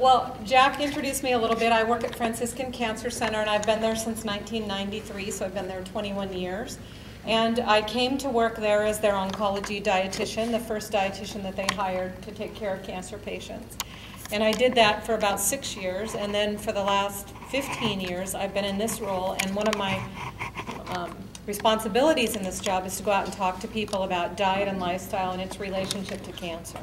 Well, Jack introduced me a little bit. I work at Franciscan Cancer Center, and I've been there since 1993, so I've been there 21 years. And I came to work there as their oncology dietitian, the first dietitian that they hired to take care of cancer patients. And I did that for about 6 years, and then for the last 15 years, I've been in this role, and one of my responsibilities in this job is to go out and talk to people about diet and lifestyle and its relationship to cancer.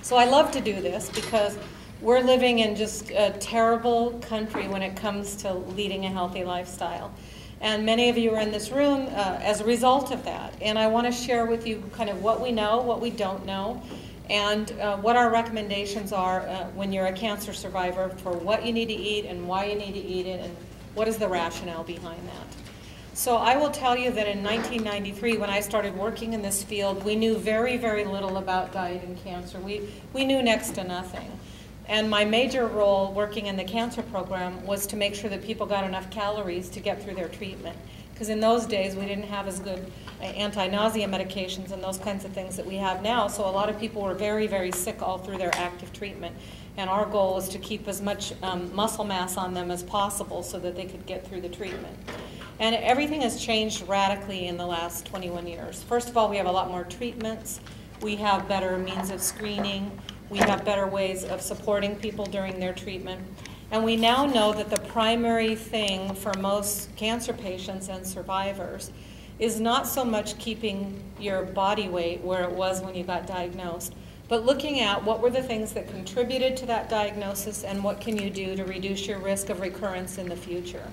So I love to do this because we're living in just a terrible country when it comes to leading a healthy lifestyle. And many of you are in this room as a result of that. And I want to share with you kind of what we know, what we don't know, and what our recommendations are when you're a cancer survivor for what you need to eat and why you need to eat it and what is the rationale behind that. So I will tell you that in 1993, when I started working in this field, we knew very, very little about diet and cancer. We knew next to nothing. And my major role working in the cancer program was to make sure that people got enough calories to get through their treatment. Because in those days, we didn't have as good anti-nausea medications and those kinds of things that we have now. So a lot of people were very, very sick all through their active treatment. And our goal was to keep as much muscle mass on them as possible so that they could get through the treatment. And everything has changed radically in the last 21 years. First of all, we have a lot more treatments. We have better means of screening. We have better ways of supporting people during their treatment. And we now know that the primary thing for most cancer patients and survivors is not so much keeping your body weight where it was when you got diagnosed, but looking at what were the things that contributed to that diagnosis and what can you do to reduce your risk of recurrence in the future.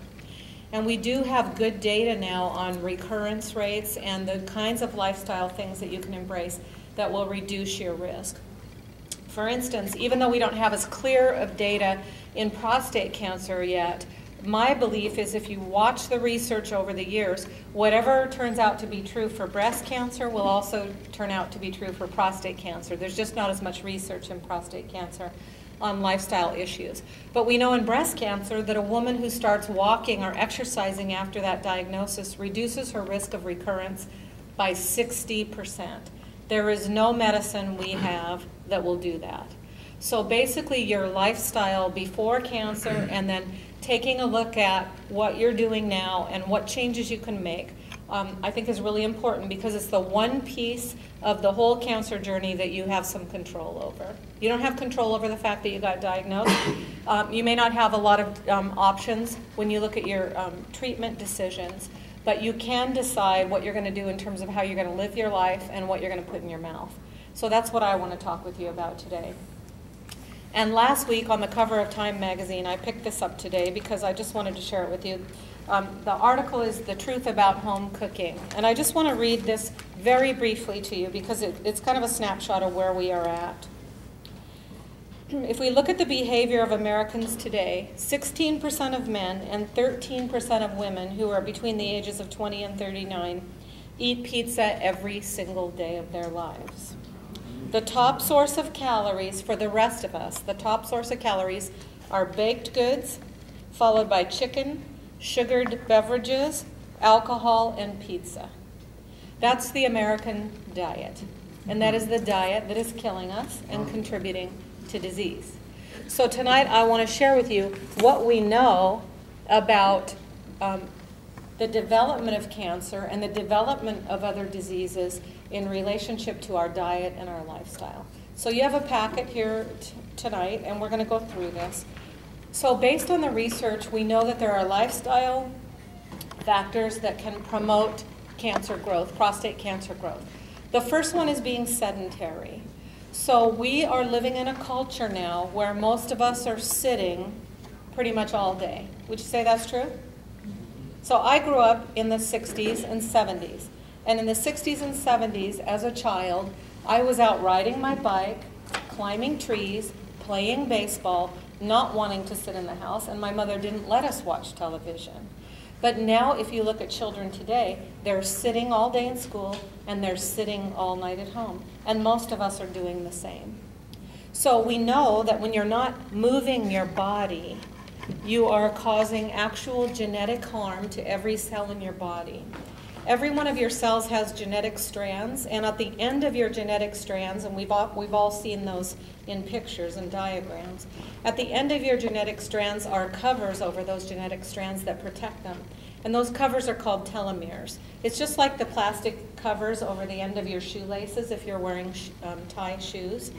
And we do have good data now on recurrence rates and the kinds of lifestyle things that you can embrace that will reduce your risk. For instance, even though we don't have as clear of data in prostate cancer yet, my belief is if you watch the research over the years, whatever turns out to be true for breast cancer will also turn out to be true for prostate cancer. There's just not as much research in prostate cancer on lifestyle issues. But we know in breast cancer that a woman who starts walking or exercising after that diagnosis reduces her risk of recurrence by 60%. There is no medicine we have that will do that. So basically your lifestyle before cancer and then taking a look at what you're doing now and what changes you can make, I think is really important because it's the one piece of the whole cancer journey that you have some control over. You don't have control over the fact that you got diagnosed. You may not have a lot of options when you look at your treatment decisions, but you can decide what you're going to do in terms of how you're going to live your life and what you're going to put in your mouth. So that's what I want to talk with you about today. And last week on the cover of Time magazine, I picked this up today because I just wanted to share it with you. The article is The Truth About Home Cooking. And I just want to read this very briefly to you because it's kind of a snapshot of where we are at. If we look at the behavior of Americans today, 16% of men and 13% of women who are between the ages of 20 and 39 eat pizza every single day of their lives. The top source of calories for the rest of us, the top source of calories are baked goods, followed by chicken, sugared beverages, alcohol, and pizza. That's the American diet. And that is the diet that is killing us and contributing to disease. So tonight I want to share with you what we know about the development of cancer and the development of other diseases in relationship to our diet and our lifestyle. So you have a packet here tonight, and we're going to go through this. So based on the research, we know that there are lifestyle factors that can promote cancer growth, prostate cancer growth. The first one is being sedentary. So we are living in a culture now where most of us are sitting pretty much all day. Would you say that's true? So I grew up in the 60s and 70s. And in the 60s and 70s, as a child, I was out riding my bike, climbing trees, playing baseball, not wanting to sit in the house, and my mother didn't let us watch television. But now, if you look at children today, they're sitting all day in school, and they're sitting all night at home. And most of us are doing the same. So we know that when you're not moving your body, you are causing actual genetic harm to every cell in your body. Every one of your cells has genetic strands, and at the end of your genetic strands, and we've all seen those in pictures and diagrams. At the end of your genetic strands are covers over those genetic strands that protect them. And those covers are called telomeres. It's just like the plastic covers over the end of your shoelaces if you're wearing tie shoes.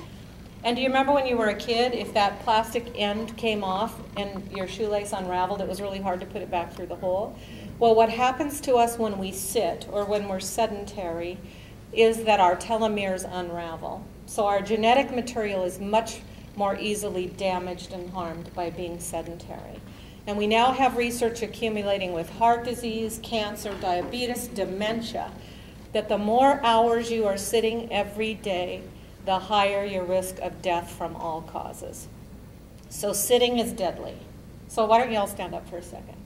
And do you remember when you were a kid, if that plastic end came off and your shoelace unraveled, it was really hard to put it back through the hole? Well, what happens to us when we sit or when we're sedentary is that our telomeres unravel. So our genetic material is much more easily damaged and harmed by being sedentary. And we now have research accumulating with heart disease, cancer, diabetes, dementia, that the more hours you are sitting every day, the higher your risk of death from all causes. So sitting is deadly. So why don't you all stand up for a second?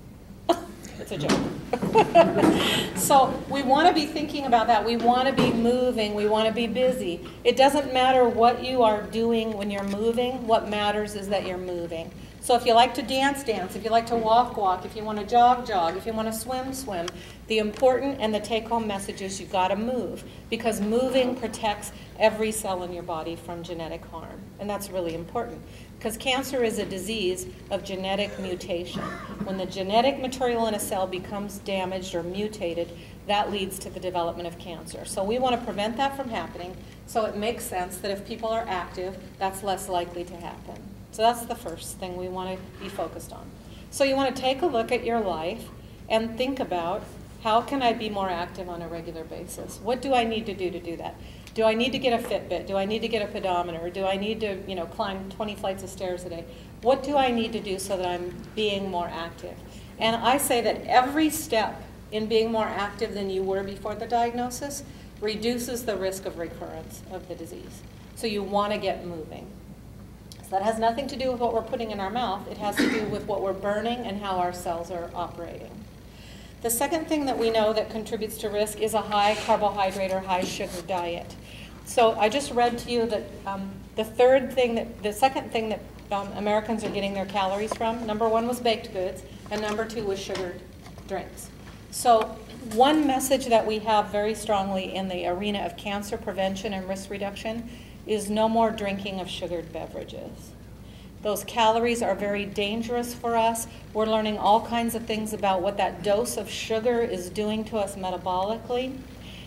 It's a joke. So we want to be thinking about that. We want to be moving. We want to be busy. It doesn't matter what you are doing when you're moving. What matters is that you're moving. So if you like to dance, dance. If you like to walk, walk. If you want to jog, jog. If you want to swim, swim. The important and the take-home message is you've got to move, because moving protects every cell in your body from genetic harm. And that's really important, because cancer is a disease of genetic mutation. When the genetic material in a cell becomes damaged or mutated, that leads to the development of cancer. So we want to prevent that from happening, so it makes sense that if people are active, that's less likely to happen. So that's the first thing we want to be focused on. So you want to take a look at your life and think about, how can I be more active on a regular basis? What do I need to do that? Do I need to get a Fitbit? Do I need to get a pedometer? Do I need to, climb 20 flights of stairs a day? What do I need to do so that I'm being more active? And I say that every step in being more active than you were before the diagnosis reduces the risk of recurrence of the disease. So you want to get moving. So that has nothing to do with what we're putting in our mouth. It has to do with what we're burning and how our cells are operating. The second thing that we know that contributes to risk is a high carbohydrate or high sugar diet. So I just read to you that the second thing that Americans are getting their calories from, number one was baked goods, and number two was sugared drinks. So one message that we have very strongly in the arena of cancer prevention and risk reduction is no more drinking of sugared beverages. Those calories are very dangerous for us. We're learning all kinds of things about what that dose of sugar is doing to us metabolically,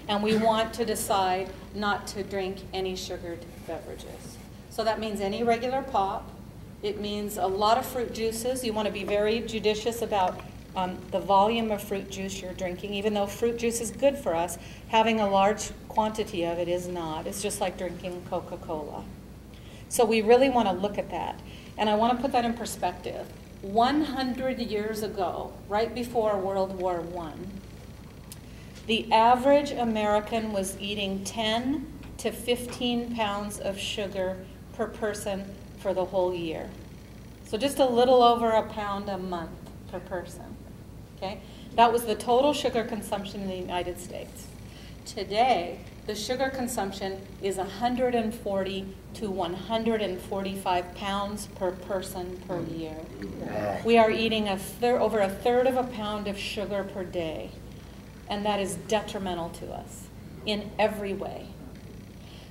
and we want to decide not to drink any sugared beverages. So that means any regular pop. It means a lot of fruit juices. You want to be very judicious about the volume of fruit juice you're drinking. Even though fruit juice is good for us, having a large quantity of it is not. It's just like drinking Coca-Cola. So we really want to look at that. And I want to put that in perspective. 100 years ago, right before World War I, the average American was eating 10 to 15 pounds of sugar per person for the whole year. So just a little over a pound a month per person. Okay? That was the total sugar consumption in the United States. Today, the sugar consumption is 140 to 145 pounds per person per year. We are eating over a third of a pound of sugar per day, and that is detrimental to us in every way.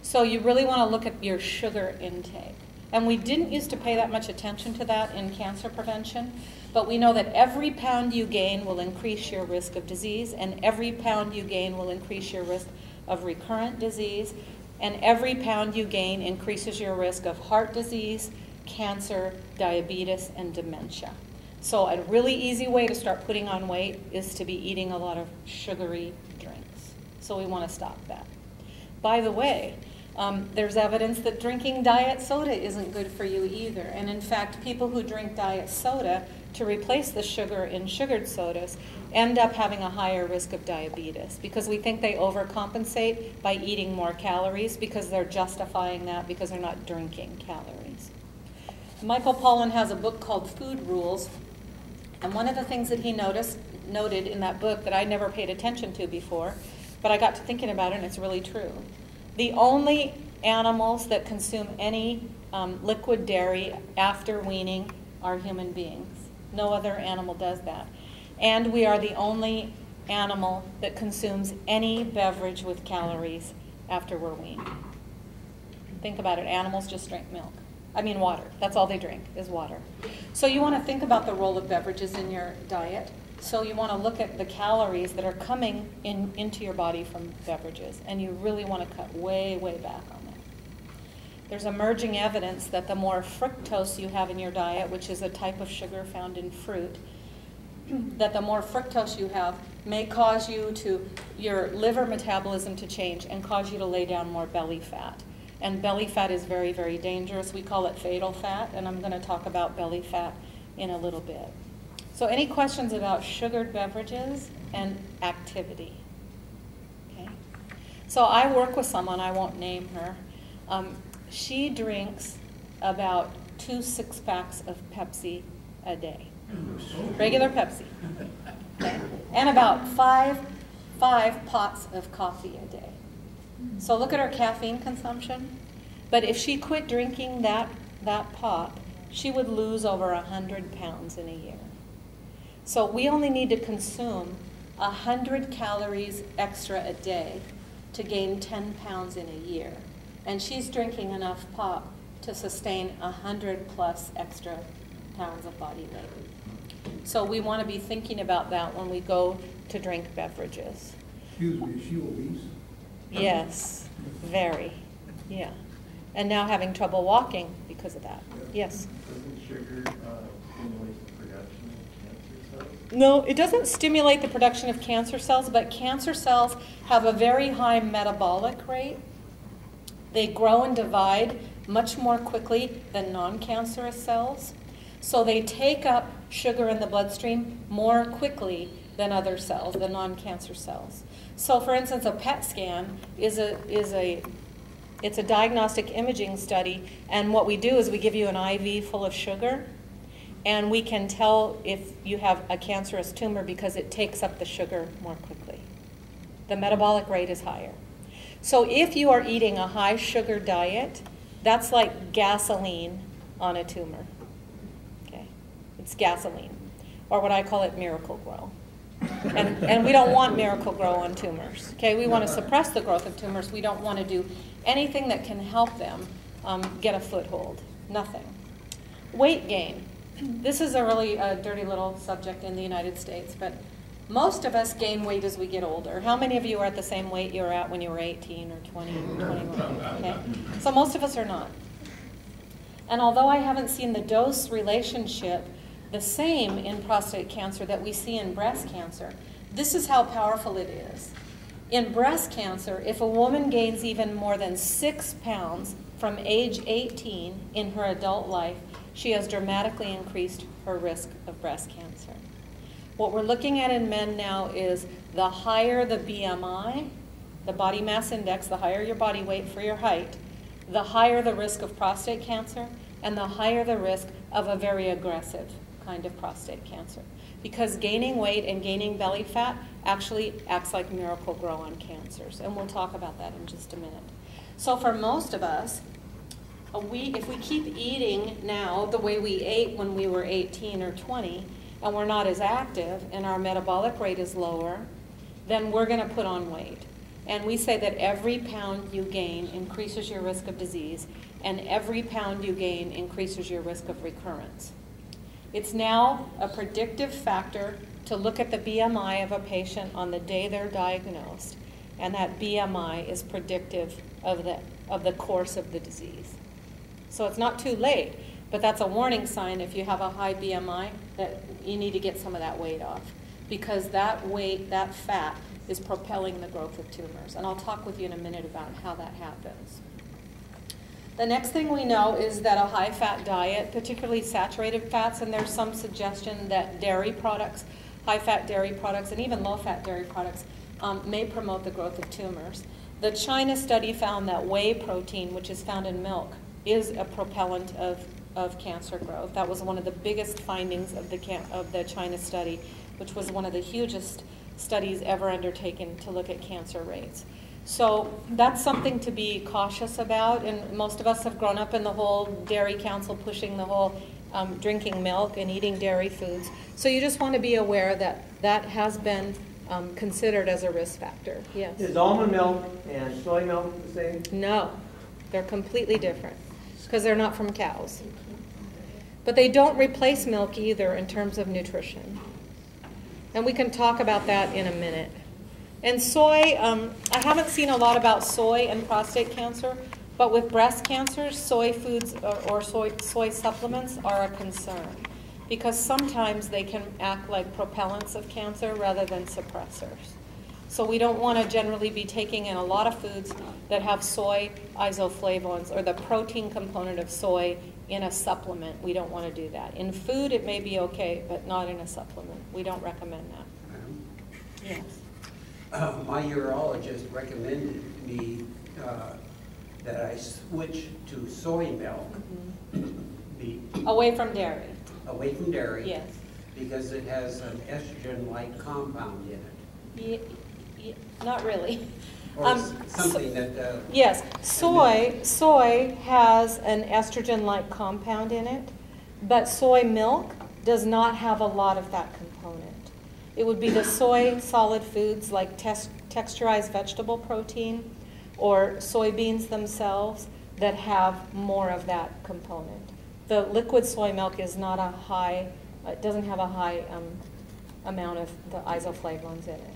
So you really want to look at your sugar intake. And we didn't used to pay that much attention to that in cancer prevention, but we know that every pound you gain will increase your risk of disease, and every pound you gain will increase your risk of recurrent disease, and every pound you gain increases your risk of heart disease, cancer, diabetes, and dementia. So a really easy way to start putting on weight is to be eating a lot of sugary drinks. So we want to stop that. By the way, there's evidence that drinking diet soda isn't good for you either. And in fact, people who drink diet soda to replace the sugar in sugared sodas end up having a higher risk of diabetes, because we think they overcompensate by eating more calories because they're justifying that because they're not drinking calories. Michael Pollan has a book called Food Rules, and one of the things that he noted in that book that I never paid attention to before, but I got to thinking about it and it's really true. The only animals that consume any liquid dairy after weaning are human beings. No other animal does that. And we are the only animal that consumes any beverage with calories after we're weaned. Think about it. Animals just drink milk. I mean water. That's all they drink is water. So you want to think about the role of beverages in your diet. So you want to look at the calories that are coming into your body from beverages, and you really want to cut way, way back on that. There's emerging evidence that the more fructose you have in your diet, which is a type of sugar found in fruit, that the more fructose you have may cause your liver metabolism to change and cause you to lay down more belly fat. And belly fat is very, very dangerous. We call it fatal fat, and I'm going to talk about belly fat in a little bit. So any questions about sugared beverages and activity? Okay. So I work with someone, I won't name her. She drinks about 2 six-packs of Pepsi a day. Regular Pepsi. Okay. And about five pots of coffee a day. So look at her caffeine consumption. But if she quit drinking that pop, she would lose over 100 pounds in a year. So we only need to consume 100 calories extra a day to gain 10 pounds in a year. And she's drinking enough pop to sustain 100 plus extra pounds of body weight. So we want to be thinking about that when we go to drink beverages. Excuse me, is she obese? Yes, very, yeah. And now having trouble walking because of that. Yes? Doesn't sugar stimulate the production of cancer cells? No, it doesn't stimulate the production of cancer cells, but cancer cells have a very high metabolic rate. They grow and divide much more quickly than non-cancerous cells. So they take up sugar in the bloodstream more quickly than other cells, the non-cancer cells. So for instance, a PET scan is a diagnostic imaging study, and what we do is we give you an IV full of sugar, and we can tell if you have a cancerous tumor because it takes up the sugar more quickly. The metabolic rate is higher. So if you are eating a high sugar diet, that's like gasoline on a tumor. Okay, it's gasoline, or what I call it, Miracle Grow. And we don't want Miracle Grow on tumors. Okay, we want to suppress the growth of tumors. We don't want to do anything that can help them get a foothold. Nothing. Weight gain. This is a really dirty little subject in the United States, but most of us gain weight as we get older. How many of you are at the same weight you were at when you were 18 or 20 or 21? Okay? So most of us are not. And although I haven't seen the dose relationship the same in prostate cancer that we see in breast cancer, this is how powerful it is. In breast cancer, if a woman gains even more than 6 pounds from age 18 in her adult life, she has dramatically increased her risk of breast cancer. What we're looking at in men now is the higher the BMI, the body mass index, the higher your body weight for your height, the higher the risk of prostate cancer, and the higher the risk of a very aggressive kind of prostate cancer. Because gaining weight and gaining belly fat actually acts like Miracle Grow on cancers. And we'll talk about that in just a minute. So for most of us, if we keep eating now the way we ate when we were 18 or 20, and we're not as active and our metabolic rate is lower, then we're going to put on weight. And we say that every pound you gain increases your risk of disease, and every pound you gain increases your risk of recurrence. It's now a predictive factor to look at the BMI of a patient on the day they're diagnosed, and that BMI is predictive of the course of the disease. So it's not too late, but that's a warning sign if you have a high BMI that you need to get some of that weight off, because that weight, that fat, is propelling the growth of tumors. And I'll talk with you in a minute about how that happens. The next thing we know is that a high-fat diet, particularly saturated fats, and there's some suggestion that dairy products, high-fat dairy products, and even low-fat dairy products may promote the growth of tumors. The China study found that whey protein, which is found in milk, is a propellant of cancer growth. That was one of the biggest findings of the China study, which was one of the hugest studies ever undertaken to look at cancer rates. So that's something to be cautious about, and most of us have grown up in the whole dairy council pushing the whole drinking milk and eating dairy foods. So you just want to be aware that that has been considered as a risk factor. Yes? Is almond milk and soy milk the same? No. They're completely different because they're not from cows. But they don't replace milk either in terms of nutrition. And we can talk about that in a minute. And soy, I haven't seen a lot about soy and prostate cancer, but with breast cancer, soy foods or soy supplements are a concern because sometimes they can act like propellants of cancer rather than suppressors. So we don't want to generally be taking in a lot of foods that have soy isoflavones or the protein component of soy in a supplement. We don't want to do that. In food, it may be okay, but not in a supplement. We don't recommend that. Yes. My urologist recommended me that I switch to soy milk, Away from dairy. away from dairy, Yes. because it has an estrogen-like compound in it. Not really. Or something that... Yes, soy has an estrogen-like compound in it, but soy milk does not have a lot of that component. It would be the soy solid foods like texturized vegetable protein or soybeans themselves that have more of that component. The liquid soy milk is not a high, it doesn't have a high amount of the isoflavones in it.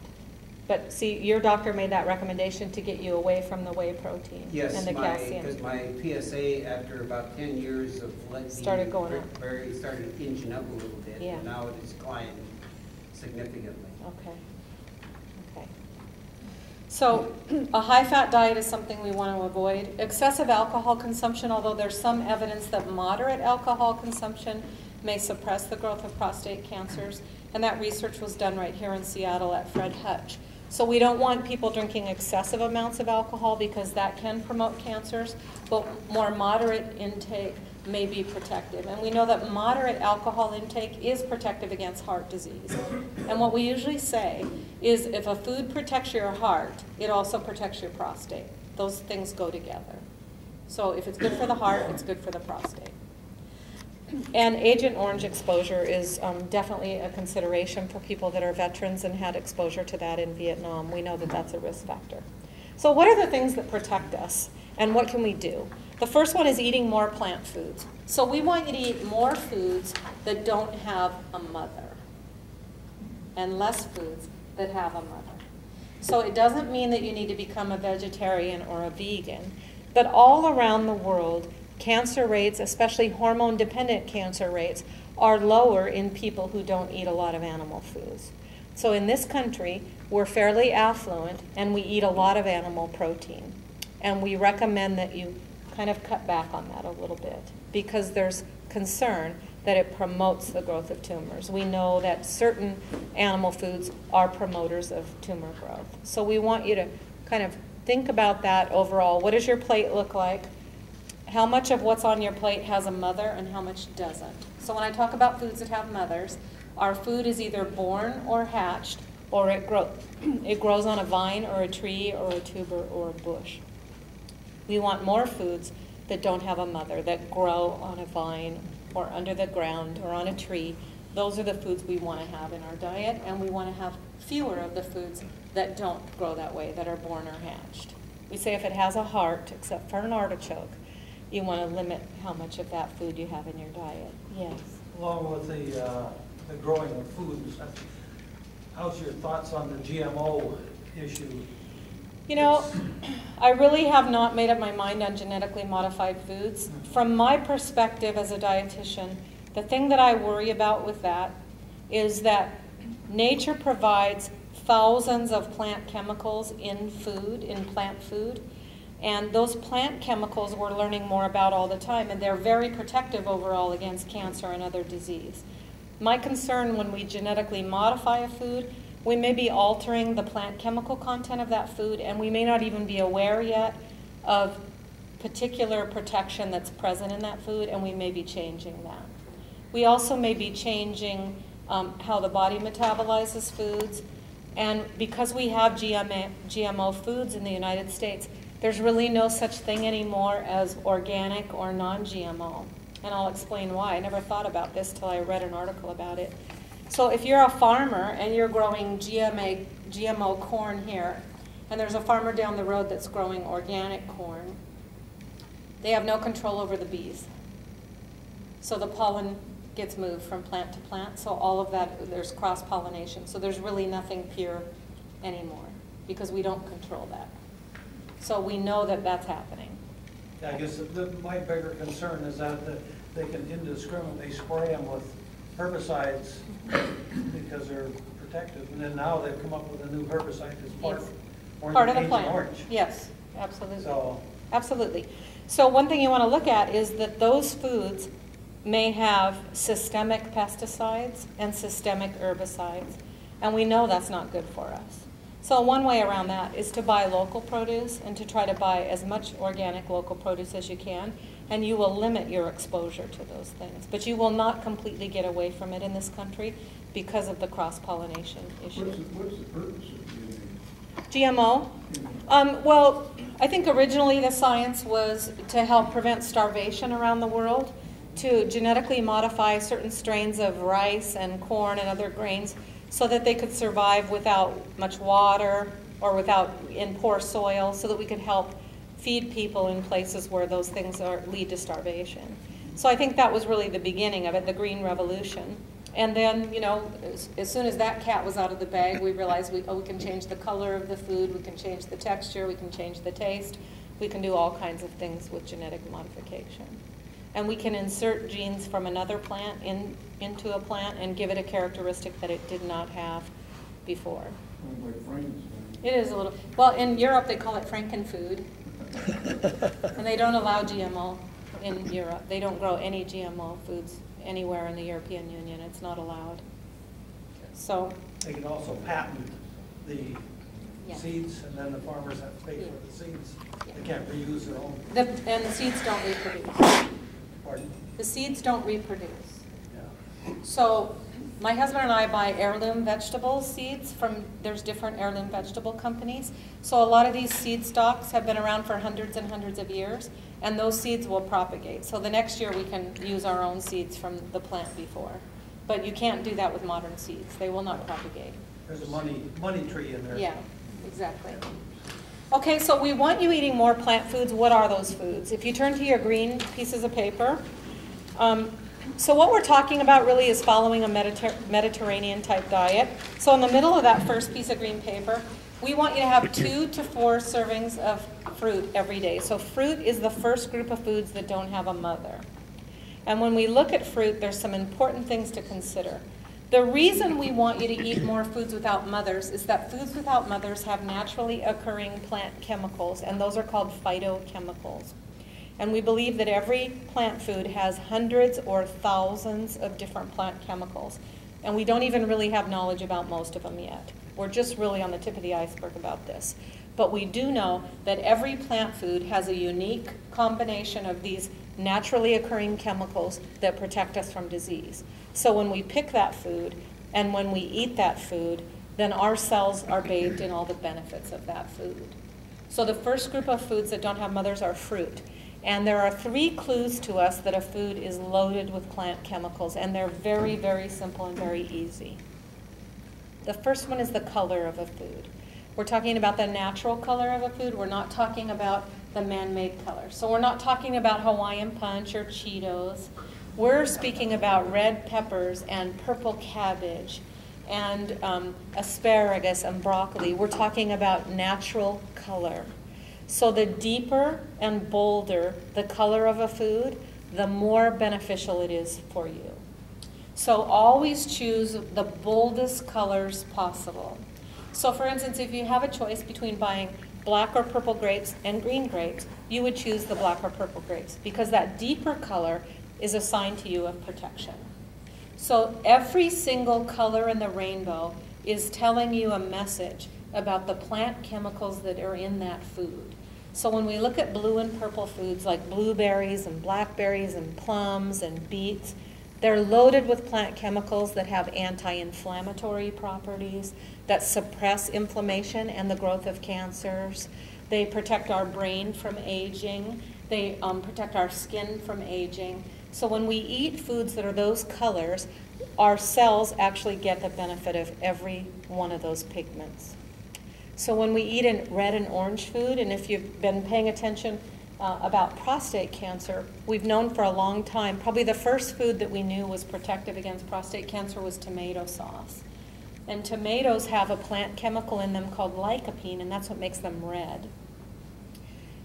But see, your doctor made that recommendation to get you away from the whey protein and the calcium. Because my PSA, after about 10 years of started going up. Started inching up a little bit, Yeah. and now it has climbed significantly. Okay. Okay. So a high-fat diet is something we want to avoid. Excessive alcohol consumption, although there's some evidence that moderate alcohol consumption may suppress the growth of prostate cancers, and that research was done right here in Seattle at Fred Hutch. So we don't want people drinking excessive amounts of alcohol because that can promote cancers, but more moderate intake may be protective. And we know that moderate alcohol intake is protective against heart disease. And what we usually say is if a food protects your heart, it also protects your prostate. Those things go together. So if it's good for the heart, it's good for the prostate. And Agent Orange exposure is definitely a consideration for people that are veterans and had exposure to that in Vietnam. We know that that's a risk factor. So what are the things that protect us, and what can we do? The first one is eating more plant foods. So we want you to eat more foods that don't have a mother, and less foods that have a mother. So it doesn't mean that you need to become a vegetarian or a vegan, but all around the world, cancer rates, especially hormone-dependent cancer rates, are lower in people who don't eat a lot of animal foods. So in this country, we're fairly affluent and we eat a lot of animal protein. And we recommend that you kind of cut back on that a little bit because there's concern that it promotes the growth of tumors. We know that certain animal foods are promoters of tumor growth. So we want you to kind of think about that overall. What does your plate look like? How much of what's on your plate has a mother and how much doesn't? So when I talk about foods that have mothers, our food is either born or hatched, or it grows on a vine or a tree or a tuber or a bush. We want more foods that don't have a mother, that grow on a vine or under the ground or on a tree. Those are the foods we want to have in our diet, and we want to have fewer of the foods that don't grow that way, that are born or hatched. We say if it has a heart, except for an artichoke, you want to limit how much of that food you have in your diet. Yes. Along with the growing of foods, how's your thoughts on the GMO issue? You know, I really have not made up my mind on genetically modified foods. From my perspective as a dietitian, the thing that I worry about with that is that nature provides thousands of plant chemicals in food, in plant food. And those plant chemicals we're learning more about all the time, and they're very protective overall against cancer and other disease. My concern when we genetically modify a food, we may be altering the plant chemical content of that food, and we may not even be aware yet of particular protection that's present in that food, and we may be changing that. We also may be changing how the body metabolizes foods, and because we have GMO foods in the United States, there's really no such thing anymore as organic or non-GMO. And I'll explain why. I never thought about this till I read an article about it. So if you're a farmer and you're growing GMO corn here, and there's a farmer down the road that's growing organic corn, They have no control over the bees. So the pollen gets moved from plant to plant, so all of that, there's cross-pollination. So there's really nothing pure anymore because we don't control that. So we know that that's happening. Yeah, I guess my bigger concern is that they can indiscriminately spray them with herbicides because they're protected. And then now they've come up with a new herbicide that's part, Yes. Part of the Agent plant. Orange. Yes, absolutely. So, Absolutely. So one thing you want to look at is that those foods may have systemic pesticides and systemic herbicides, and we know that's not good for us. So one way around that is to buy local produce and to try to buy as much organic local produce as you can, and you will limit your exposure to those things. But you will not completely get away from it in this country because of the cross-pollination issue. What's the purpose of GMO? GMO? Well, I think originally the science was to help prevent starvation around the world, to genetically modify certain strains of rice and corn and other grains so that they could survive without much water or in poor soil, so that we could help feed people in places where those things lead to starvation. So I think that was really the beginning of it, the Green Revolution. And then, you know, as soon as that cat was out of the bag, we realized we can change the color of the food, we can change the texture, we can change the taste, we can do all kinds of things with genetic modification. And we can insert genes from another plant into a plant and give it a characteristic that it did not have before. Like Frankenstein. It is a little, well, in Europe they call it Frankenfood. And they don't allow GMO in Europe. They don't grow any GMO foods anywhere in the European Union. It's not allowed. So they can also patent the yeah. seeds, and then the farmers have to pay Yeah. for the seeds. Yeah. They can't reuse their own. And the seeds don't reproduce. Pardon? The seeds don't reproduce. Yeah. So my husband and I buy heirloom vegetable seeds from, there's different heirloom vegetable companies. So a lot of these seed stocks have been around for hundreds and hundreds of years, and those seeds will propagate. So the next year we can use our own seeds from the plant before. But you can't do that with modern seeds. They will not propagate. There's a money tree in there. Yeah, exactly. Okay, so we want you eating more plant foods. What are those foods? If you turn to your green pieces of paper, so what we're talking about really is following a Mediterranean type diet. So in the middle of that first piece of green paper, we want you to have 2 to 4 servings of fruit every day. So fruit is the first group of foods that don't have a mother. And when we look at fruit, there's some important things to consider. The reason we want you to eat more foods without mothers is that foods without mothers have naturally occurring plant chemicals, and those are called phytochemicals. And we believe that every plant food has hundreds or thousands of different plant chemicals. And we don't even really have knowledge about most of them yet. We're just really on the tip of the iceberg about this. But we do know that every plant food has a unique combination of these naturally occurring chemicals that protect us from disease. So when we pick that food and when we eat that food, then our cells are bathed in all the benefits of that food. So the first group of foods that don't have mothers are fruit. And there are 3 clues to us that a food is loaded with plant chemicals, and they're very, very simple and very easy. The first one is the color of a food. We're talking about the natural color of a food. We're not talking about the man-made color. So we're not talking about Hawaiian Punch or Cheetos. We're speaking about red peppers and purple cabbage and asparagus and broccoli. We're talking about natural color. So the deeper and bolder the color of a food, the more beneficial it is for you. So always choose the boldest colors possible. So for instance, if you have a choice between buying black or purple grapes and green grapes, you would choose the black or purple grapes because that deeper color is a sign to you of protection. So every single color in the rainbow is telling you a message about the plant chemicals that are in that food. So when we look at blue and purple foods like blueberries and blackberries and plums and beets, they're loaded with plant chemicals that have anti-inflammatory properties, that suppress inflammation and the growth of cancers. They protect our brain from aging. They protect our skin from aging. So when we eat foods that are those colors, our cells actually get the benefit of every one of those pigments. So when we eat a red and orange food, and if you've been paying attention about prostate cancer, we've known for a long time, probably the first food that we knew was protective against prostate cancer was tomato sauce. And tomatoes have a plant chemical in them called lycopene, and that's what makes them red.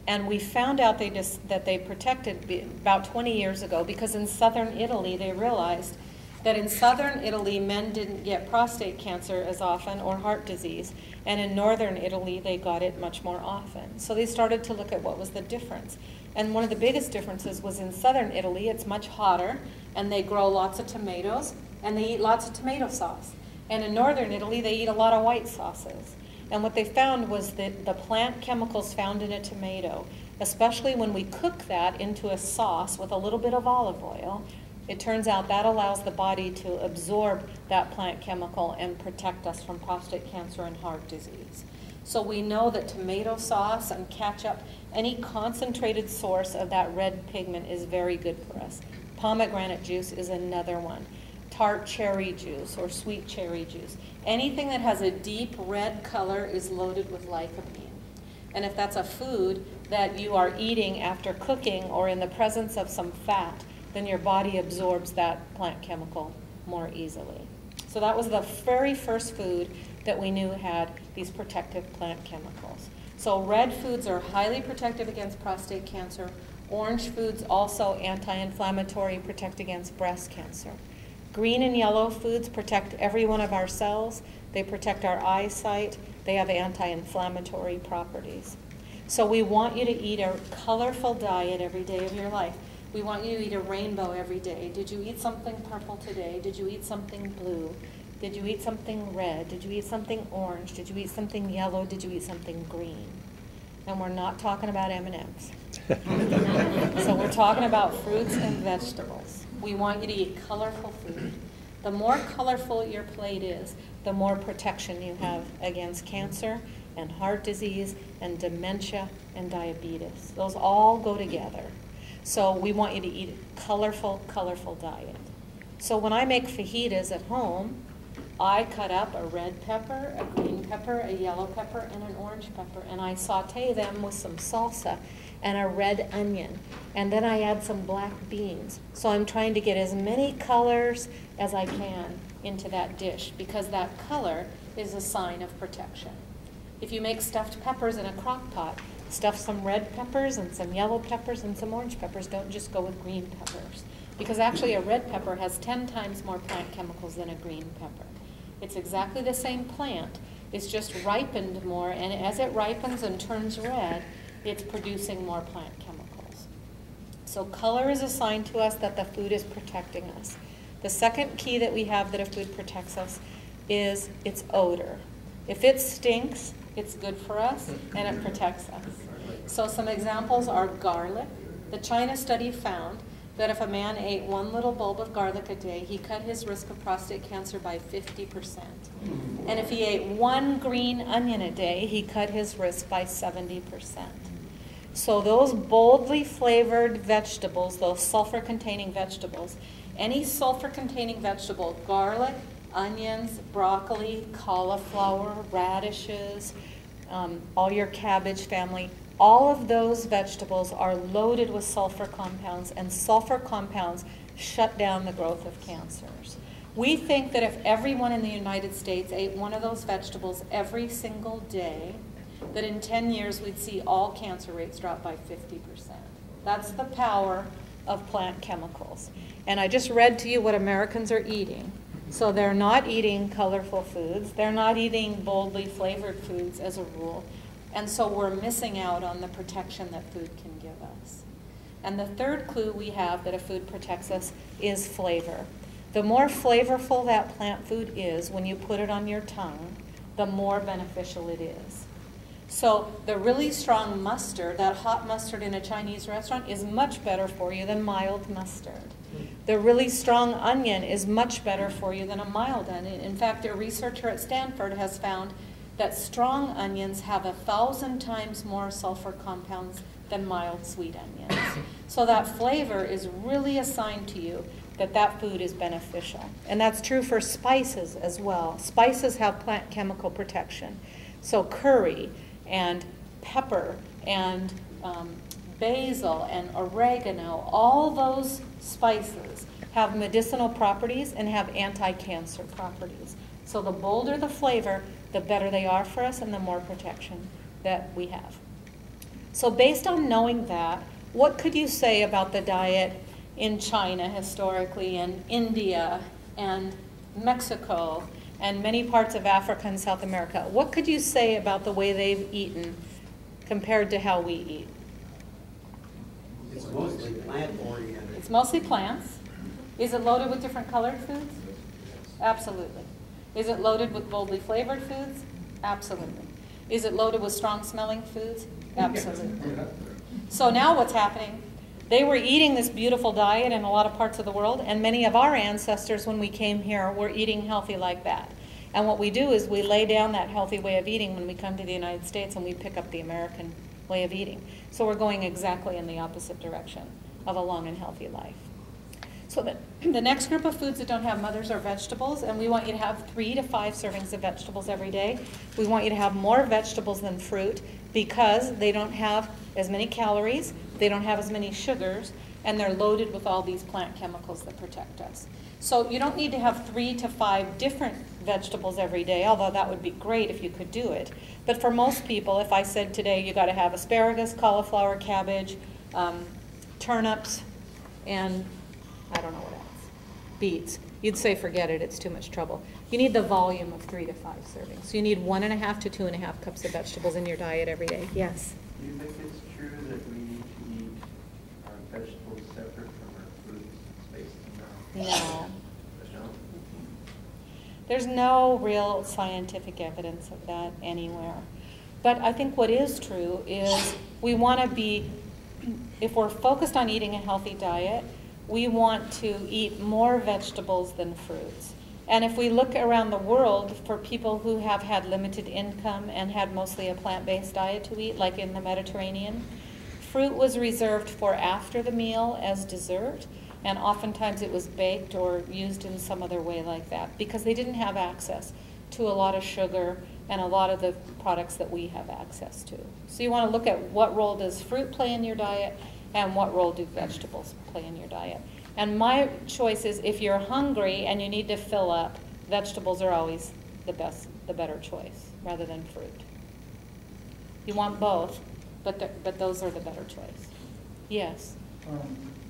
And we found out that they protected about 20 years ago, because in southern Italy they realized that in southern Italy men didn't get prostate cancer as often or heart disease, and in northern Italy they got it much more often. So they started to look at what was the difference. And one of the biggest differences was in southern Italy, it's much hotter, and they grow lots of tomatoes, and they eat lots of tomato sauce. And in northern Italy, they eat a lot of white sauces. And what they found was that the plant chemicals found in a tomato, especially when we cook that into a sauce with a little bit of olive oil, it turns out that allows the body to absorb that plant chemical and protect us from prostate cancer and heart disease. So we know that tomato sauce and ketchup, any concentrated source of that red pigment is very good for us. Pomegranate juice is another one. Tart cherry juice or sweet cherry juice. Anything that has a deep red color is loaded with lycopene. And if that's a food that you are eating after cooking or in the presence of some fat, then your body absorbs that plant chemical more easily. So that was the very first food that we knew had these protective plant chemicals. So red foods are highly protective against prostate cancer. Orange foods also anti-inflammatory, protect against breast cancer. Green and yellow foods protect every one of our cells. They protect our eyesight. They have anti-inflammatory properties. So we want you to eat a colorful diet every day of your life. We want you to eat a rainbow every day. Did you eat something purple today? Did you eat something blue? Did you eat something red? Did you eat something orange? Did you eat something yellow? Did you eat something green? And we're not talking about M&Ms. So we're talking about fruits and vegetables. We want you to eat colorful food. The more colorful your plate is, the more protection you have against cancer and heart disease and dementia and diabetes. Those all go together. So we want you to eat a colorful, colorful diet. So when I make fajitas at home, I cut up a red pepper, a green pepper, a yellow pepper, and an orange pepper, and I saute them with some salsa and a red onion. And then I add some black beans. So I'm trying to get as many colors as I can into that dish, because that color is a sign of protection. If you make stuffed peppers in a crock pot, stuff some red peppers and some yellow peppers and some orange peppers. Don't just go with green peppers, because actually a red pepper has 10 times more plant chemicals than a green pepper. It's exactly the same plant. It's just ripened more, and as it ripens and turns red, it's producing more plant chemicals. So color is a sign to us that the food is protecting us. The second key that we have that a food protects us is its odor. If it stinks, it's good for us and it protects us. So some examples are garlic. The China study found that if a man ate one little bulb of garlic a day, he cut his risk of prostate cancer by 50%. And if he ate one green onion a day, he cut his risk by 70%. So those boldly flavored vegetables, those sulfur-containing vegetables, any sulfur-containing vegetable, garlic, onions, broccoli, cauliflower, radishes, all your cabbage family, all of those vegetables are loaded with sulfur compounds, and sulfur compounds shut down the growth of cancers. We think that if everyone in the United States ate one of those vegetables every single day, that in 10 years we'd see all cancer rates drop by 50%. That's the power of plant chemicals. And I just read to you what Americans are eating. So they're not eating colorful foods. They're not eating boldly flavored foods as a rule. And so we're missing out on the protection that food can give us. And the third clue we have that a food protects us is flavor. The more flavorful that plant food is when you put it on your tongue, the more beneficial it is. So the really strong mustard, that hot mustard in a Chinese restaurant, is much better for you than mild mustard. The really strong onion is much better for you than a mild onion. In fact, a researcher at Stanford has found that strong onions have 1,000 times more sulfur compounds than mild sweet onions. So that flavor is really a sign to you that that food is beneficial. And that's true for spices as well. Spices have plant chemical protection. So curry and pepper and basil and oregano, all those spices have medicinal properties and have anti-cancer properties. So the bolder the flavor, the better they are for us and the more protection that we have. So based on knowing that, what could you say about the diet in China historically, and India, and Mexico, and many parts of Africa and South America? What could you say about the way they've eaten compared to how we eat? It's mostly plant-oriented. It's mostly plants. Is it loaded with different colored foods? Absolutely. Is it loaded with boldly flavored foods? Absolutely. Is it loaded with strong-smelling foods? Absolutely. So now what's happening? They were eating this beautiful diet in a lot of parts of the world, and many of our ancestors, when we came here, were eating healthy like that. And what we do is we lay down that healthy way of eating when we come to the United States and we pick up the American way of eating. So we're going exactly in the opposite direction of a long and healthy life. So the next group of foods that don't have mothers are vegetables, and we want you to have 3 to 5 servings of vegetables every day. We want you to have more vegetables than fruit because they don't have as many calories, they don't have as many sugars, and they're loaded with all these plant chemicals that protect us. So you don't need to have 3 to 5 different vegetables every day, although that would be great if you could do it. But for most people, if I said today you got to have asparagus, cauliflower, cabbage, turnips, and I don't know what else, beets, you'd say forget it, it's too much trouble. You need the volume of 3 to 5 servings. So you need 1.5 to 2.5 cups of vegetables in your diet every day. Yes? Do you think it's true that we need to eat our vegetables separate from our fruits based on No. No? There's no real scientific evidence of that anywhere. But I think what is true is we want to be, if we're focused on eating a healthy diet, we want to eat more vegetables than fruits. And if we look around the world for people who have had limited income and had mostly a plant-based diet to eat, like in the Mediterranean, fruit was reserved for after the meal as dessert, and oftentimes it was baked or used in some other way like that because they didn't have access to a lot of sugar and a lot of the products that we have access to. So you want to look at what role does fruit play in your diet and what role do vegetables play in your diet. And my choice is if you're hungry and you need to fill up, vegetables are always the better choice rather than fruit. You want both, but those are the better choice. Yes?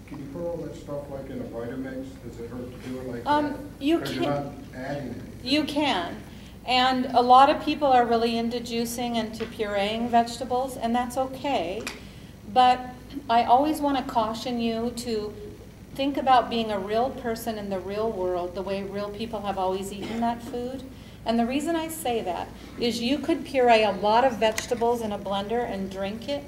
Can you put all that stuff like in a Vitamix? Does it hurt to do it like that? You Because can. you're not adding it. You can. And a lot of people are really into juicing and to pureeing vegetables, and that's okay. But I always want to caution you to think about being a real person in the real world, the way real people have always eaten that food. And the reason I say that is you could puree a lot of vegetables in a blender and drink it.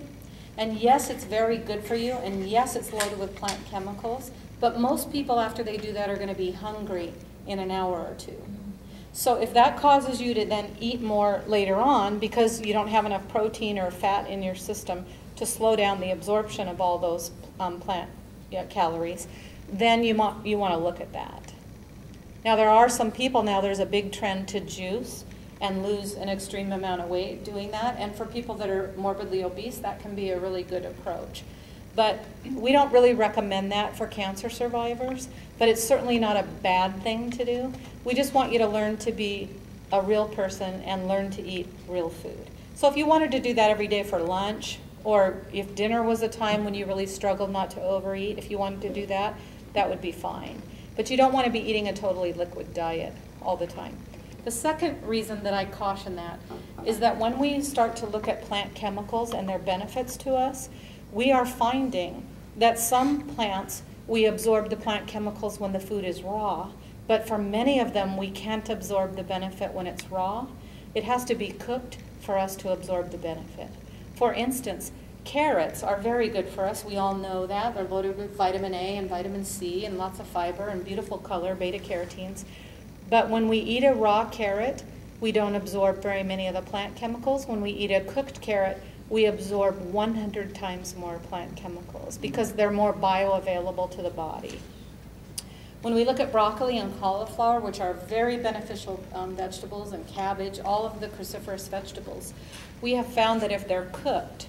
And yes, it's very good for you, and yes, it's loaded with plant chemicals, but most people after they do that are going to be hungry in an hour or two. So if that causes you to then eat more later on because you don't have enough protein or fat in your system to slow down the absorption of all those plant calories, then you want to look at that. Now there are some people now, there's a big trend to juice and lose an extreme amount of weight doing that. And for people that are morbidly obese, that can be a really good approach. But we don't really recommend that for cancer survivors, but it's certainly not a bad thing to do. We just want you to learn to be a real person and learn to eat real food. So if you wanted to do that every day for lunch, or if dinner was a time when you really struggled not to overeat, if you wanted to do that, that would be fine. But you don't want to be eating a totally liquid diet all the time. The second reason that I caution that is that when we start to look at plant chemicals and their benefits to us, we are finding that some plants, we absorb the plant chemicals when the food is raw, but for many of them, we can't absorb the benefit when it's raw. It has to be cooked for us to absorb the benefit. For instance, carrots are very good for us. We all know that. They're loaded with vitamin A and vitamin C and lots of fiber and beautiful color, beta-carotenes. But when we eat a raw carrot, we don't absorb very many of the plant chemicals. When we eat a cooked carrot, we absorb 100 times more plant chemicals because they're more bioavailable to the body. When we look at broccoli and cauliflower, which are very beneficial vegetables, and cabbage, all of the cruciferous vegetables, we have found that if they're cooked,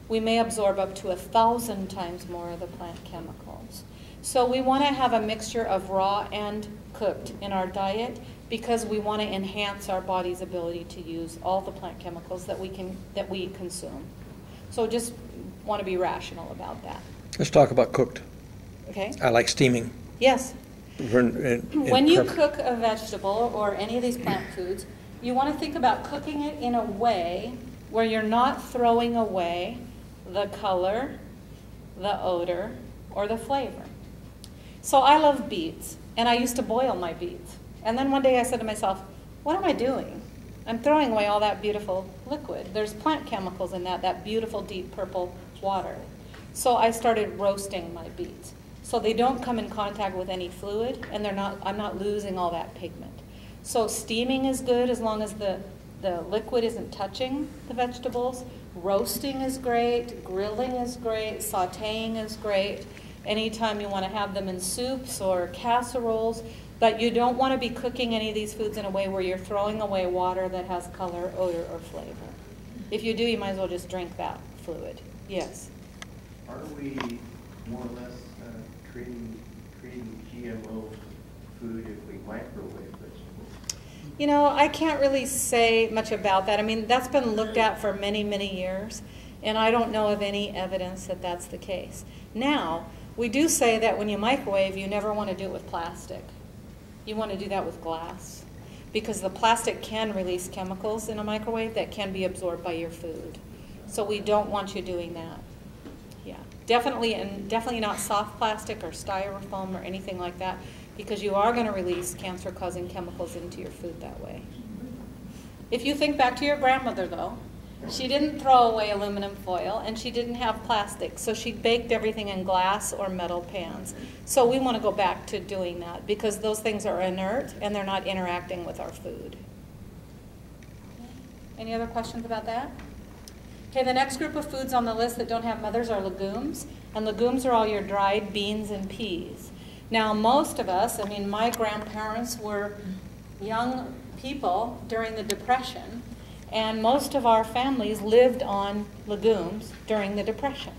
we may absorb up to 1,000 times more of the plant chemicals. So we want to have a mixture of raw and cooked in our diet because we want to enhance our body's ability to use all the plant chemicals that we consume. So just want to be rational about that. Let's talk about cooked. Okay? I like steaming. Yes. When you prep. cook a vegetable or any of these plant foods, you want to think about cooking it in a way where you're not throwing away the color, the odor, or the flavor. So I love beets, and I used to boil my beets. And then one day I said to myself, what am I doing? I'm throwing away all that beautiful liquid. There's plant chemicals in that beautiful deep purple water. So I started roasting my beets. So they don't come in contact with any fluid, and I'm not losing all that pigment. So steaming is good as long as the liquid isn't touching the vegetables. Roasting is great, grilling is great, sauteing is great. Anytime you want to have them in soups or casseroles, but you don't want to be cooking any of these foods in a way where you're throwing away water that has color, odor, or flavor. If you do, you might as well just drink that fluid. Yes? Are we more or less creating GMO food if we microwave vegetables? You know, I can't really say much about that. I mean, that's been looked at for many, many years, and I don't know of any evidence that that's the case. Now, we do say that when you microwave, you never want to do it with plastic. You want to do that with glass, because the plastic can release chemicals in a microwave that can be absorbed by your food. So we don't want you doing that. Yeah, definitely, and definitely not soft plastic or styrofoam or anything like that, because you are going to release cancer-causing chemicals into your food that way. If you think back to your grandmother, though, she didn't throw away aluminum foil, and she didn't have plastic, so she baked everything in glass or metal pans. So we want to go back to doing that, because those things are inert, and they're not interacting with our food. Any other questions about that? Okay, the next group of foods on the list that don't have mothers are legumes, and legumes are all your dried beans and peas. Now, most of us, I mean, my grandparents were young people during the Depression, and most of our families lived on legumes during the Depression.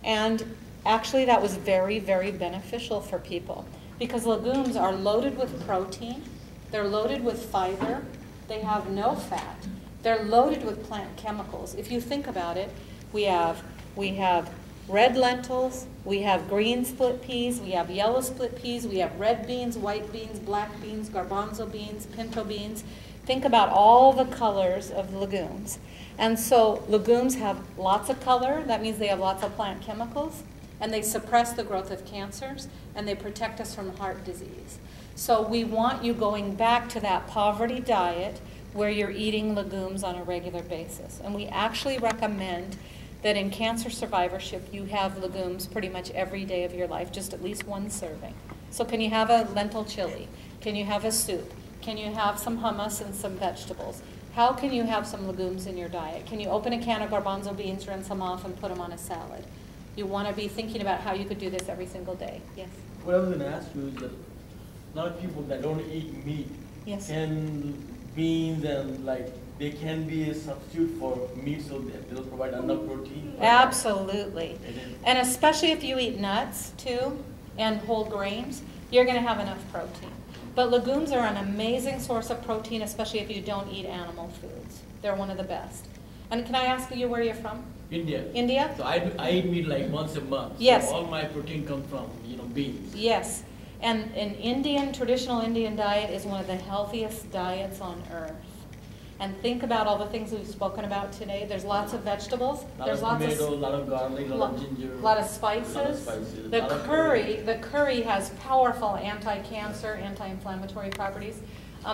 And actually that was very, very beneficial for people, because legumes are loaded with protein, they're loaded with fiber, they have no fat, they're loaded with plant chemicals. If you think about it, we have red lentils, we have green split peas, we have yellow split peas, we have red beans, white beans, black beans, garbanzo beans, pinto beans. Think about all the colors of legumes. And so legumes have lots of color. That means they have lots of plant chemicals, and they suppress the growth of cancers, and they protect us from heart disease. So we want you going back to that poverty diet where you're eating legumes on a regular basis. And we actually recommend that in cancer survivorship, you have legumes pretty much every day of your life, just at least one serving. So can you have a lentil chili? Can you have a soup? Can you have some hummus and some vegetables? How can you have some legumes in your diet? Can you open a can of garbanzo beans, rinse them off, and put them on a salad? You want to be thinking about how you could do this every single day. Yes? What I was going to ask you is that a lot of people that don't eat meat, Yes. can beans and they can be a substitute for meat, so they'll provide enough protein? Absolutely. And especially if you eat nuts too and whole grains, you're going to have enough protein. But legumes are an amazing source of protein, especially if you don't eat animal foods. They're one of the best. And can I ask you where you're from? India. India? So I eat meat like once a month. Yes. So all my protein comes from beans. Yes. And an traditional Indian diet is one of the healthiest diets on earth. And think about all the things we've spoken about today. There's lots of vegetables. There's lots of tomato, a lot of garlic, a lot of ginger. A lot of spices. The curry has powerful anti-cancer, anti-inflammatory properties.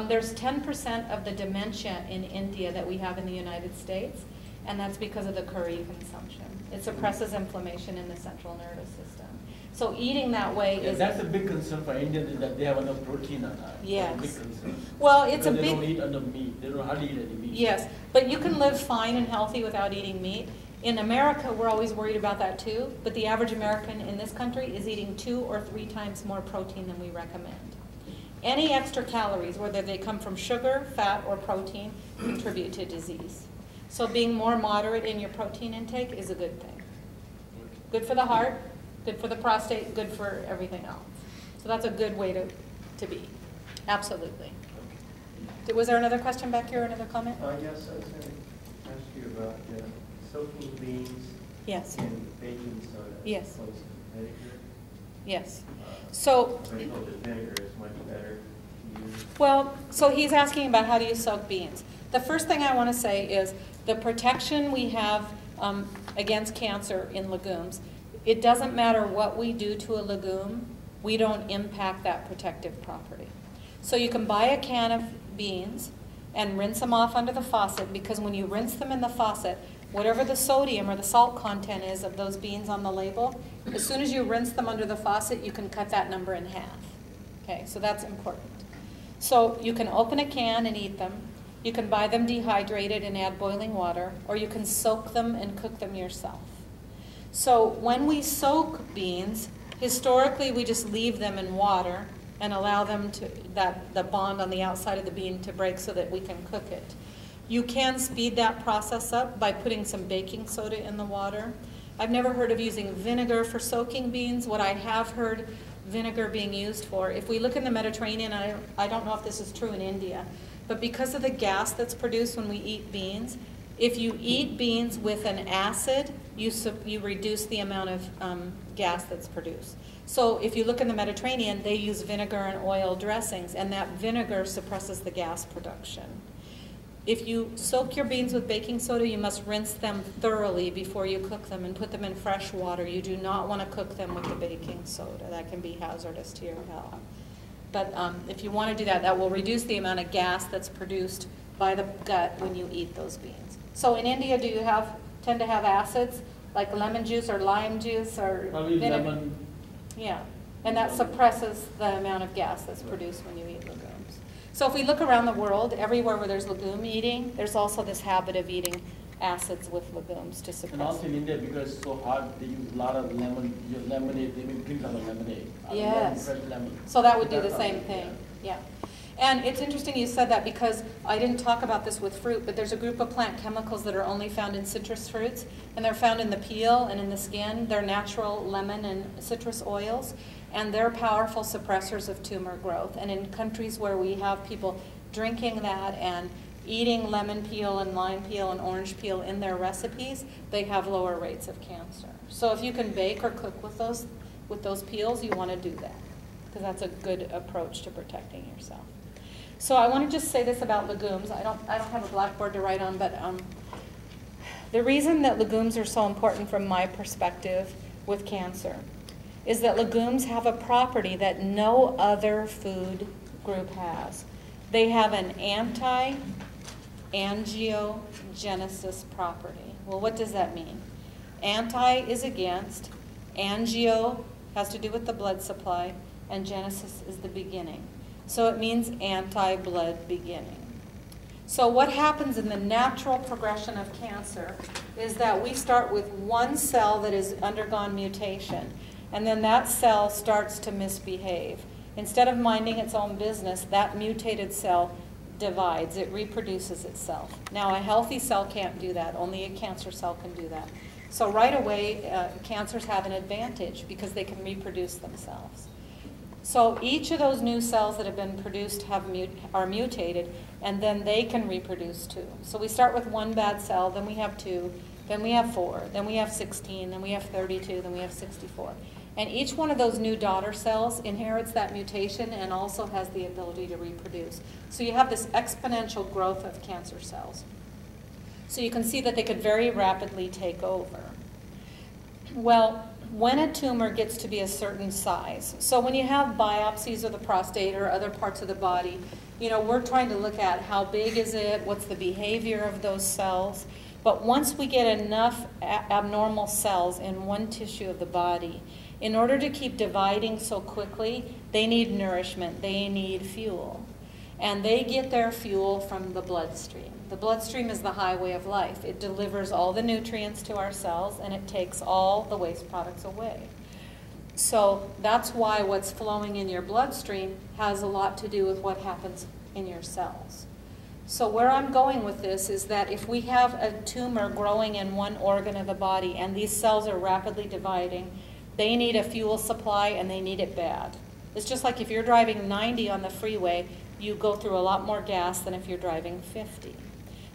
There's 10% of the dementia in India that we have in the United States, and that's because of the curry consumption. It suppresses inflammation in the central nervous system. So eating that way is... That's a big concern for Indians, is that they have enough protein or not. Yes. That's a big concern. Well, it's because a big... They don't eat enough meat. They don't hardly eat any meat. Yes, but you can live fine and healthy without eating meat. In America, we're always worried about that too, but the average American in this country is eating 2 or 3 times more protein than we recommend. Any extra calories, whether they come from sugar, fat, or protein, contribute to disease. So being more moderate in your protein intake is a good thing. Good for the heart, good for the prostate, good for everything else. So that's a good way to be. Absolutely. Was there another question back here, another comment? Yes, I was going to ask you about soaking beans Yes. in baking soda. Yes. As opposed to vinegar. Yes. So, I know that vinegar is much better to use. well, so he's asking about how do you soak beans. The first thing I want to say is the protection we have against cancer in legumes, it doesn't matter what we do to a legume, we don't impact that protective property. So you can buy a can of beans and rinse them off under the faucet, because when you rinse them in the faucet, whatever the sodium or the salt content is of those beans on the label, as soon as you rinse them under the faucet, you can cut that number in half. Okay, so that's important. So you can open a can and eat them. You can buy them dehydrated and add boiling water, or you can soak them and cook them yourself. So when we soak beans, historically we just leave them in water and allow them to, the bond on the outside of the bean to break so that we can cook it. You can speed that process up by putting some baking soda in the water. I've never heard of using vinegar for soaking beans. What I have heard vinegar being used for, if we look in the Mediterranean, I don't know if this is true in India, but because of the gas that's produced when we eat beans, if you eat beans with an acid, you reduce the amount of gas that's produced. So if you look in the Mediterranean, they use vinegar and oil dressings, and that vinegar suppresses the gas production. If you soak your beans with baking soda, you must rinse them thoroughly before you cook them and put them in fresh water. You do not want to cook them with the baking soda. That can be hazardous to your health. But if you want to do that, that will reduce the amount of gas that's produced by the gut when you eat those beans. So in India, do you tend to have acids like lemon juice or lime juice or Probably vinegar? lemon. Yeah, and that suppresses the amount of gas that's produced when you eat legumes. So if we look around the world, everywhere where there's legume eating, there's also this habit of eating acids with legumes to suppress. And also in India, because it's so hot, they use a lot of lemonade, they make drinks out of lemonade. Yes. Fresh lemon. So that would do the That's same how- thing, yeah. And it's interesting you said that, because I didn't talk about this with fruit, but there's a group of plant chemicals that are only found in citrus fruits, and they're found in the peel and in the skin. They're natural lemon and citrus oils, and they're powerful suppressors of tumor growth. And in countries where we have people drinking that and eating lemon peel and lime peel and orange peel in their recipes, they have lower rates of cancer. So if you can bake or cook with those peels, you want to do that, because that's a good approach to protecting yourself. So I want to just say this about legumes. I don't have a blackboard to write on, but the reason that legumes are so important from my perspective with cancer is that legumes have a property that no other food group has. They have an anti-angiogenesis property. Well, what does that mean? Anti is against, angio has to do with the blood supply, and genesis is the beginning. So it means anti-blood beginning. So what happens in the natural progression of cancer is that we start with one cell that has undergone mutation, and then that cell starts to misbehave. Instead of minding its own business, that mutated cell divides, it reproduces itself. Now a healthy cell can't do that, only a cancer cell can do that. So right away, cancers have an advantage because they can reproduce themselves. So each of those new cells that have been produced are mutated, and then they can reproduce too. So we start with one bad cell, then we have 2, then we have 4, then we have 16, then we have 32, then we have 64. And each one of those new daughter cells inherits that mutation and also has the ability to reproduce. So you have this exponential growth of cancer cells. So you can see that they could very rapidly take over. Well, when a tumor gets to be a certain size, so when you have biopsies of the prostate or other parts of the body, you know, we're trying to look at how big is it, what's the behavior of those cells. But once we get enough abnormal cells in one tissue of the body, in order to keep dividing so quickly, they need nourishment, they need fuel. And they get their fuel from the bloodstream. The bloodstream is the highway of life. It delivers all the nutrients to our cells, and it takes all the waste products away. So that's why what's flowing in your bloodstream has a lot to do with what happens in your cells. So where I'm going with this is that if we have a tumor growing in one organ of the body and these cells are rapidly dividing, they need a fuel supply and they need it bad. It's just like if you're driving 90 on the freeway, you go through a lot more gas than if you're driving 50.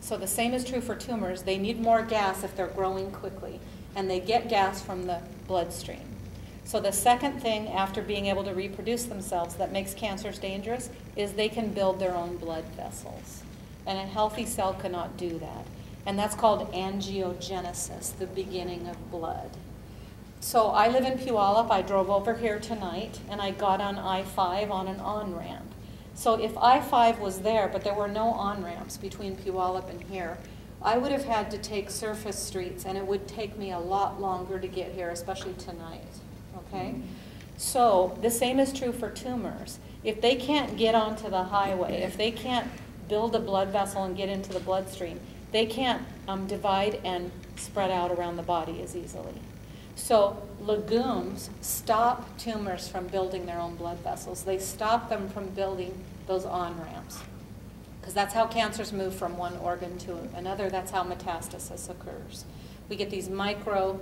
So the same is true for tumors. They need more gas if they're growing quickly, and they get gas from the bloodstream. So the second thing after being able to reproduce themselves that makes cancers dangerous is they can build their own blood vessels. And a healthy cell cannot do that. And that's called angiogenesis, the beginning of blood. So I live in Puyallup. I drove over here tonight, and I got on I-5 on an on-ramp. So if I-5 was there, but there were no on-ramps between Puyallup and here, I would have had to take surface streets, and it would take me a lot longer to get here, especially tonight, okay? So the same is true for tumors. If they can't get onto the highway, if they can't build a blood vessel and get into the bloodstream, they can't divide and spread out around the body as easily. So legumes stop tumors from building their own blood vessels. They stop them from building those on-ramps. Because that's how cancers move from one organ to another. That's how metastasis occurs. We get these micro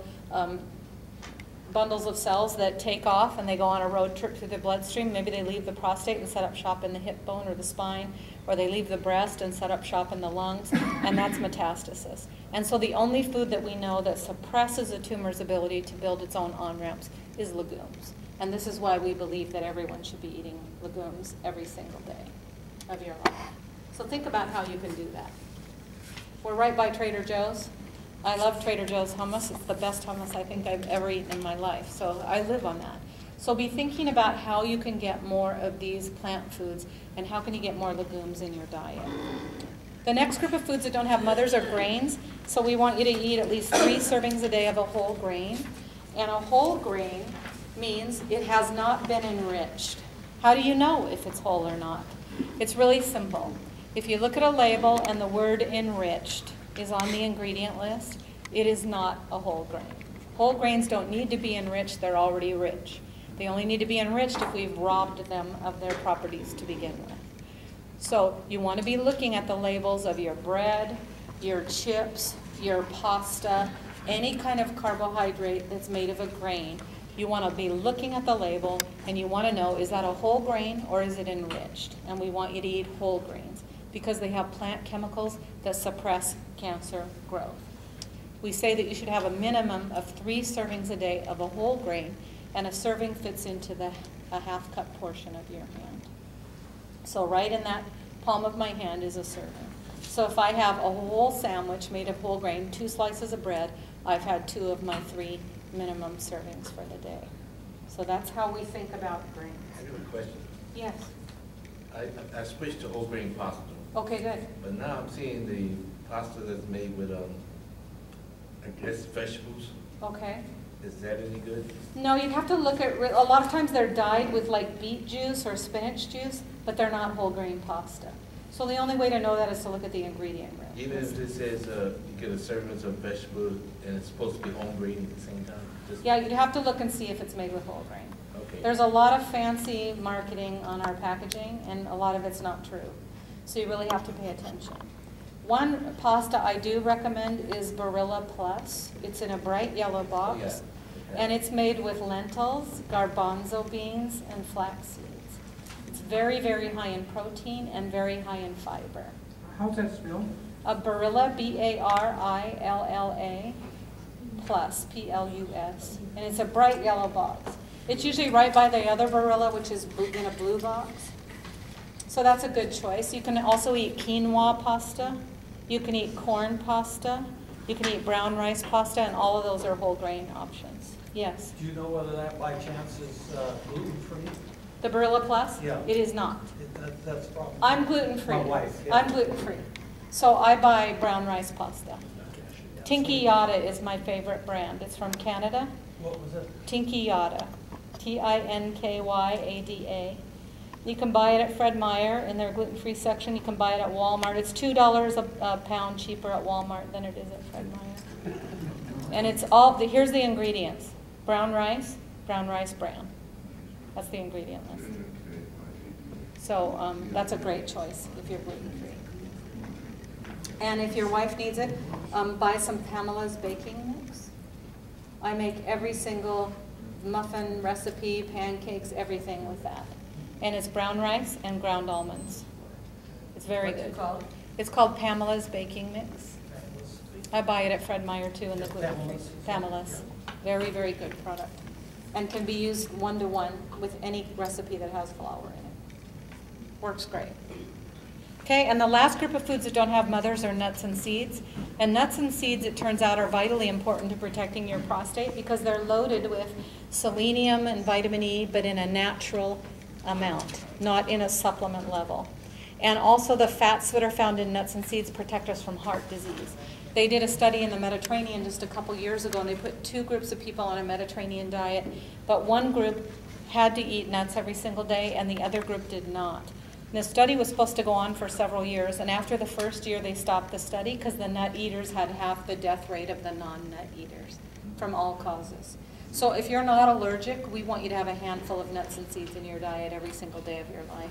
bundles of cells that take off and they go on a road trip through the bloodstream. Maybe they leave the prostate and set up shop in the hip bone or the spine, or they leave the breast and set up shop in the lungs, and that's metastasis. And so the only food that we know that suppresses a tumor's ability to build its own on-ramps is legumes. And this is why we believe that everyone should be eating legumes every single day of your life. So think about how you can do that. We're right by Trader Joe's. I love Trader Joe's hummus. It's the best hummus I think I've ever eaten in my life. So I live on that. So be thinking about how you can get more of these plant foods and how can you get more legumes in your diet. The next group of foods that don't have mothers are grains. So we want you to eat at least 3 servings a day of a whole grain. And a whole grain means it has not been enriched. How do you know if it's whole or not? It's really simple. If you look at a label and the word enriched is on the ingredient list, it is not a whole grain. Whole grains don't need to be enriched, they're already rich. They only need to be enriched if we've robbed them of their properties to begin with. So you want to be looking at the labels of your bread, your chips, your pasta, any kind of carbohydrate that's made of a grain. You want to be looking at the label and you want to know, is that a whole grain or is it enriched? And we want you to eat whole grains because they have plant chemicals that suppress cancer growth. We say that you should have a minimum of 3 servings a day of a whole grain, and a serving fits into a half-cup portion of your hand. So right in that palm of my hand is a serving. So if I have a whole sandwich made of whole grain, 2 slices of bread, I've had 2 of my 3 minimum servings for the day. So that's how we think about grains. I have a question. Yes. I switched to whole grain pasta. Okay, good. But now I'm seeing the pasta that's made with, I guess, vegetables. Okay. Is that any good? No, you'd have to look at, a lot of times they're dyed with like beet juice or spinach juice, but they're not whole grain pasta. So the only way to know that is to look at the ingredient list. Even if it says you get a serving of vegetables and it's supposed to be home grain at the same time? Yeah, you'd have to look and see if it's made with whole grain. Okay. There's a lot of fancy marketing on our packaging, and a lot of it's not true. So you really have to pay attention. One pasta I do recommend is Barilla Plus. It's in a bright yellow box, Oh, yeah. and it's made with lentils, garbanzo beans, and flax seeds. It's very, very high in protein and very high in fiber. How's that spelled? A Barilla, B-A-R-I-L-L-A, Plus, P-L-U-S, and it's a bright yellow box. It's usually right by the other Barilla, which is in a blue box. So that's a good choice. You can also eat quinoa pasta. You can eat corn pasta. You can eat brown rice pasta, and all of those are whole grain options. Yes? Do you know whether that by chance is gluten-free? The Barilla Plus? Yeah. It is not. That's the problem. I'm gluten-free. My wife, yeah. I'm gluten-free. So I buy brown rice pasta. Tinky Yada is my favorite brand. It's from Canada. What was it? Tinky Yada. T-I-N-K-Y-A-D-A. You can buy it at Fred Meyer in their gluten-free section. You can buy it at Walmart. It's $2 a pound cheaper at Walmart than it is at Fred Meyer. And it's all, here's the ingredients. Brown rice, bran. That's the ingredient list. So that's a great choice if you're gluten-free. And if your wife needs it, buy some Pamela's baking mix. I make every single muffin recipe, pancakes, everything with that. And it's brown rice and ground almonds. It's very good. What's it called? It's called Pamela's baking mix. I buy it at Fred Meyer too in the gluten-free. Pamela's. Very, very good product. And can be used one-to-one with any recipe that has flour in it. Works great. Okay, and the last group of foods that don't have mothers are nuts and seeds. And nuts and seeds, it turns out, are vitally important to protecting your prostate because they're loaded with selenium and vitamin E, but in a natural amount, not in a supplement level. And also the fats that are found in nuts and seeds protect us from heart disease. They did a study in the Mediterranean just a couple years ago, and they put 2 groups of people on a Mediterranean diet, but one group had to eat nuts every single day, and the other group did not. And the study was supposed to go on for several years, and after the first year, they stopped the study because the nut eaters had half the death rate of the non-nut eaters from all causes. So if you're not allergic, we want you to have a handful of nuts and seeds in your diet every single day of your life.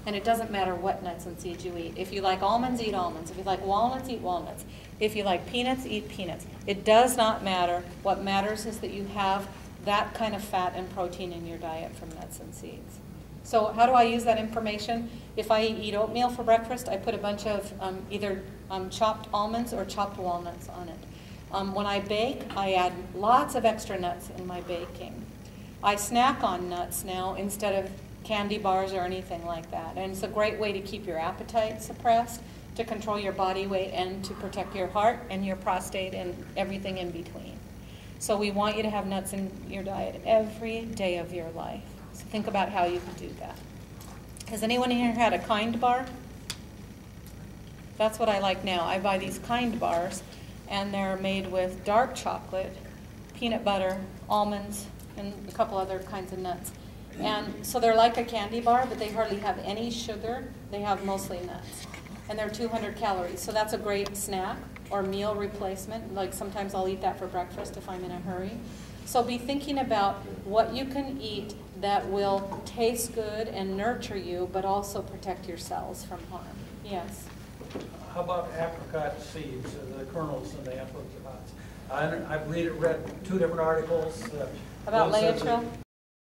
And it doesn't matter what nuts and seeds you eat. If you like almonds, eat almonds. If you like walnuts, eat walnuts. If you like peanuts, eat peanuts. It does not matter. What matters is that you have that kind of fat and protein in your diet from nuts and seeds. So how do I use that information? If I eat oatmeal for breakfast, I put a bunch of either chopped almonds or chopped walnuts on it. When I bake, I add lots of extra nuts in my baking. I snack on nuts now instead of candy bars or anything like that. And it's a great way to keep your appetite suppressed, to control your body weight, and to protect your heart and your prostate and everything in between. So we want you to have nuts in your diet every day of your life. So think about how you can do that. Has anyone here had a Kind bar? That's what I like now. I buy these Kind bars, and they're made with dark chocolate, peanut butter, almonds, and a couple other kinds of nuts. And so they're like a candy bar, but they hardly have any sugar. They have mostly nuts. And they're 200 calories. So that's a great snack or meal replacement. Like sometimes I'll eat that for breakfast if I'm in a hurry. So be thinking about what you can eat that will taste good and nurture you, but also protect your cells from harm. Yes? How about apricot seeds, the kernels in the apricots? I read 2 different articles. About one says Laetrile?